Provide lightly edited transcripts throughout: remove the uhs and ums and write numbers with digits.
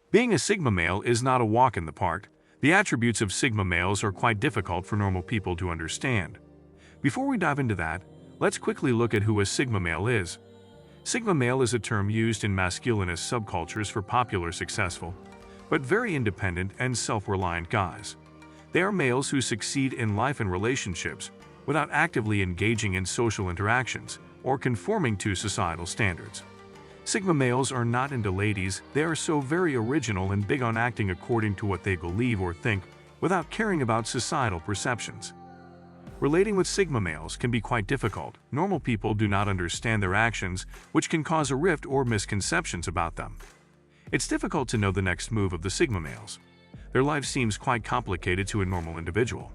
Being a Sigma male is not a walk in the park. The attributes of Sigma males are quite difficult for normal people to understand. Before we dive into that, let's quickly look at who a Sigma male is. Sigma male is a term used in masculinist subcultures for popular, successful, but very independent and self-reliant guys. They are males who succeed in life and relationships without actively engaging in social interactions or conforming to societal standards. Sigma males are not into ladies. They are so very original and big on acting according to what they believe or think without caring about societal perceptions. Relating with Sigma males can be quite difficult. Normal people do not understand their actions, which can cause a rift or misconceptions about them. It's difficult to know the next move of the Sigma males. Their life seems quite complicated to a normal individual.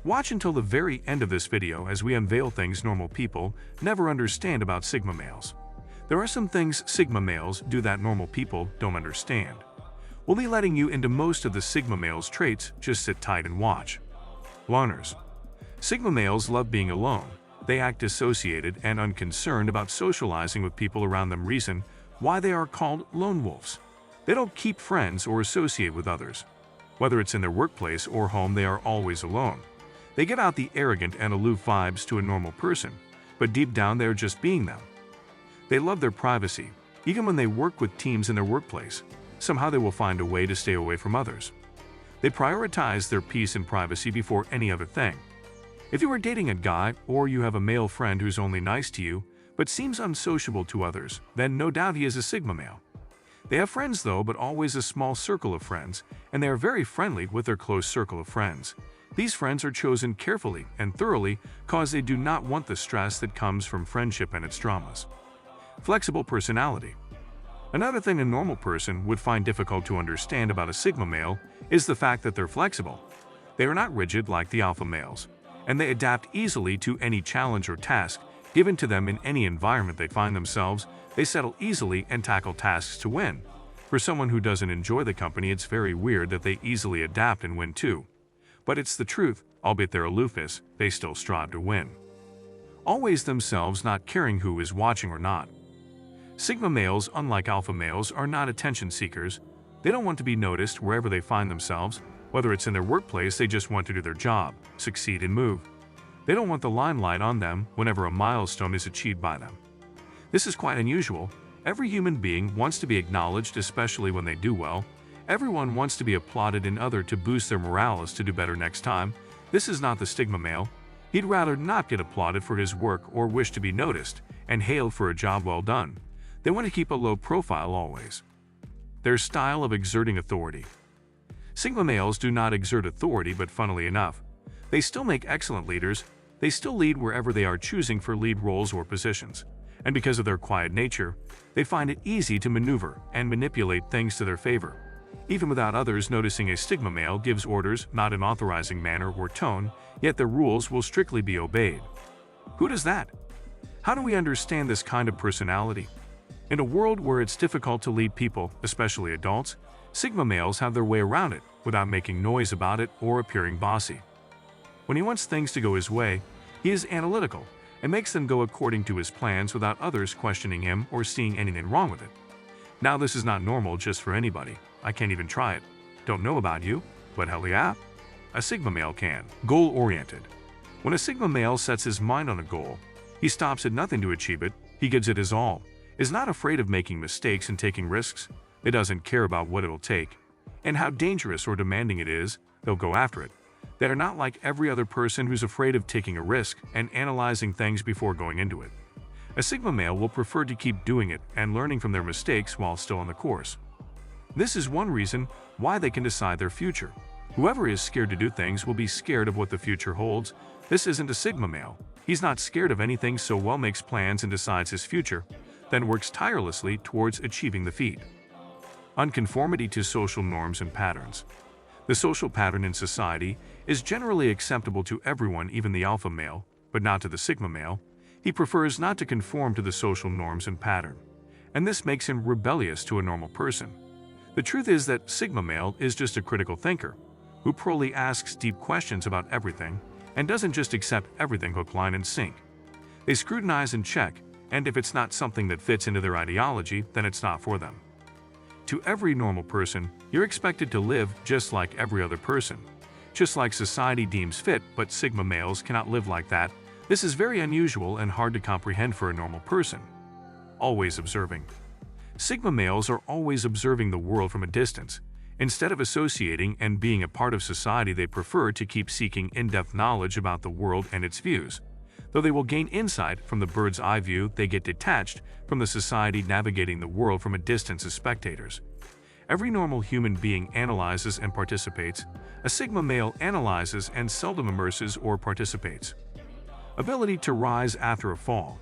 Watch until the very end of this video as we unveil things normal people never understand about Sigma males. There are some things Sigma males do that normal people don't understand. We'll be letting you into most of the Sigma males' traits. Just sit tight and watch. Loners. Sigma males love being alone. They act dissociated and unconcerned about socializing with people around them. Reason why they are called lone wolves. They don't keep friends or associate with others. Whether it's in their workplace or home, they are always alone. They give out the arrogant and aloof vibes to a normal person, but deep down they're just being them. They love their privacy. Even when they work with teams in their workplace, somehow they will find a way to stay away from others. They prioritize their peace and privacy before any other thing. If you are dating a guy or you have a male friend who's only nice to you but seems unsociable to others, then no doubt he is a Sigma male. They have friends though, but always a small circle of friends, and they are very friendly with their close circle of friends. These friends are chosen carefully and thoroughly because they do not want the stress that comes from friendship and its dramas. Flexible personality. Another thing a normal person would find difficult to understand about a Sigma male is the fact that they're flexible. They are not rigid like the alpha males, and they adapt easily to any challenge or task given to them in any environment they find themselves. They settle easily and tackle tasks to win. For someone who doesn't enjoy the company, it's very weird that they easily adapt and win too. But it's the truth, albeit their aloofness, they still strive to win. Always themselves, not caring who is watching or not. Sigma males, unlike alpha males, are not attention seekers. They don't want to be noticed wherever they find themselves. Whether it's in their workplace, they just want to do their job, succeed and move. They don't want the limelight on them whenever a milestone is achieved by them. This is quite unusual. Every human being wants to be acknowledged, especially when they do well. Everyone wants to be applauded in order to boost their morale to do better next time. This is not the Sigma male. He'd rather not get applauded for his work or wish to be noticed and hailed for a job well done. They want to keep a low profile always. Their style of exerting authority. Sigma males do not exert authority, but funnily enough, they still make excellent leaders. They still lead wherever they are choosing for lead roles or positions. And because of their quiet nature, they find it easy to maneuver and manipulate things to their favor. Even without others noticing, a Sigma male gives orders not in authorizing manner or tone, yet the rules will strictly be obeyed. Who does that? How do we understand this kind of personality? In a world where it's difficult to lead people, especially adults, Sigma males have their way around it without making noise about it or appearing bossy. When he wants things to go his way, he is analytical and makes them go according to his plans without others questioning him or seeing anything wrong with it. Now, this is not normal just for anybody. I can't even try it. Don't know about you, but hell yeah, a Sigma male can. Goal-oriented. When a Sigma male sets his mind on a goal, he stops at nothing to achieve it. He gives it his all, is not afraid of making mistakes and taking risks. It doesn't care about what it'll take and how dangerous or demanding it is. They'll go after it. They are not like every other person who's afraid of taking a risk and analyzing things before going into it. A Sigma male will prefer to keep doing it and learning from their mistakes while still on the course. This is one reason why they can decide their future. Whoever is scared to do things will be scared of what the future holds. This isn't a Sigma male. He's not scared of anything, so well makes plans and decides his future, then works tirelessly towards achieving the feat. Unconformity to social norms and patterns. The social pattern in society is generally acceptable to everyone, even the alpha male, but not to the Sigma male. He prefers not to conform to the social norms and pattern, and this makes him rebellious to a normal person. The truth is that Sigma male is just a critical thinker, who probably asks deep questions about everything and doesn't just accept everything hook, line, and sink. They scrutinize and check, and if it's not something that fits into their ideology, then it's not for them. To every normal person, you're expected to live just like every other person. Just like society deems fit, but Sigma males cannot live like that. This is very unusual and hard to comprehend for a normal person. Always observing. Sigma males are always observing the world from a distance. Instead of associating and being a part of society, they prefer to keep seeking in-depth knowledge about the world and its views. Though they will gain insight from the bird's eye view, they get detached from the society navigating the world from a distance as spectators. Every normal human being analyzes and participates. A Sigma male analyzes and seldom immerses or participates. Ability to rise after a fall.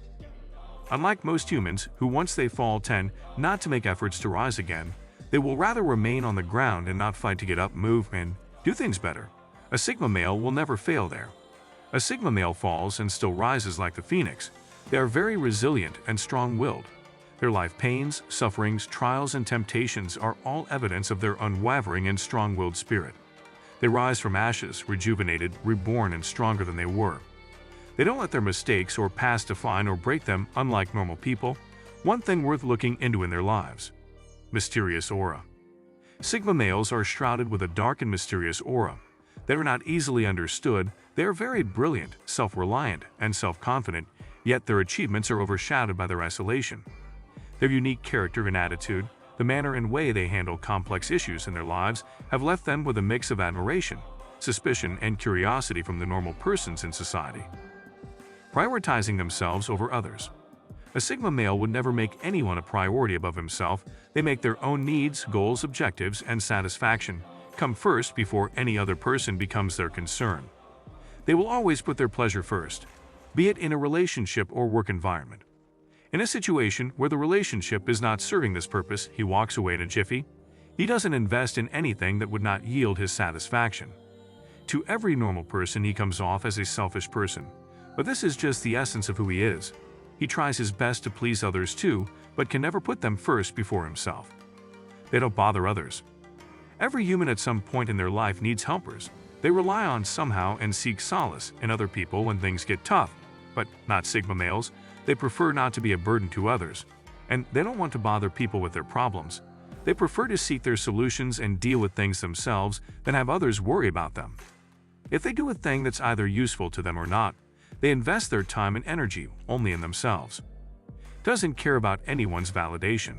Unlike most humans, who once they fall tend not to make efforts to rise again, they will rather remain on the ground and not fight to get up, move, and do things better. A Sigma male will never fail there. A Sigma male falls and still rises like the phoenix. They are very resilient and strong-willed. Their life pains, sufferings, trials, and temptations are all evidence of their unwavering and strong-willed spirit. They rise from ashes, rejuvenated, reborn, and stronger than they were. They don't let their mistakes or past define or break them, unlike normal people. One thing worth looking into in their lives. Mysterious aura. Sigma males are shrouded with a dark and mysterious aura. They are not easily understood. They are very brilliant, self-reliant, and self-confident, yet their achievements are overshadowed by their isolation. Their unique character and attitude, the manner and way they handle complex issues in their lives, have left them with a mix of admiration, suspicion, and curiosity from the normal persons in society. Prioritizing themselves over others. A Sigma male would never make anyone a priority above himself. They make their own needs, goals, objectives, and satisfaction come first before any other person becomes their concern. They will always put their pleasure first, be it in a relationship or work environment. In a situation where the relationship is not serving this purpose, he walks away in a jiffy. He doesn't invest in anything that would not yield his satisfaction. To every normal person, he comes off as a selfish person, but this is just the essence of who he is. He tries his best to please others too, but can never put them first before himself. They don't bother others. Every human at some point in their life needs helpers. They rely on somehow and seek solace in other people when things get tough, but not Sigma males. They prefer not to be a burden to others, and they don't want to bother people with their problems. They prefer to seek their solutions and deal with things themselves than have others worry about them. If they do a thing that's either useful to them or not, they invest their time and energy only in themselves. Doesn't care about anyone's validation.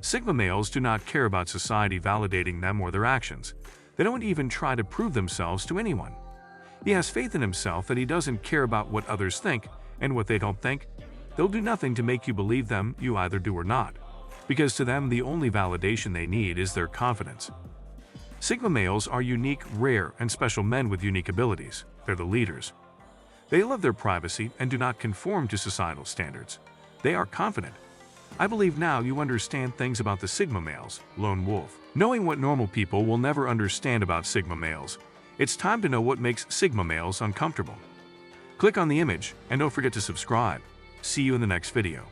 Sigma males do not care about society validating them or their actions. They don't even try to prove themselves to anyone. He has faith in himself that he doesn't care about what others think and what they don't think. They'll do nothing to make you believe them, you either do or not, because to them the only validation they need is their confidence. Sigma males are unique, rare, and special men with unique abilities. They're the leaders. They love their privacy and do not conform to societal standards. They are confident. I believe now you understand things about the Sigma males, lone wolf. Knowing what normal people will never understand about Sigma males, it's time to know what makes Sigma males uncomfortable. Click on the image and don't forget to subscribe. See you in the next video.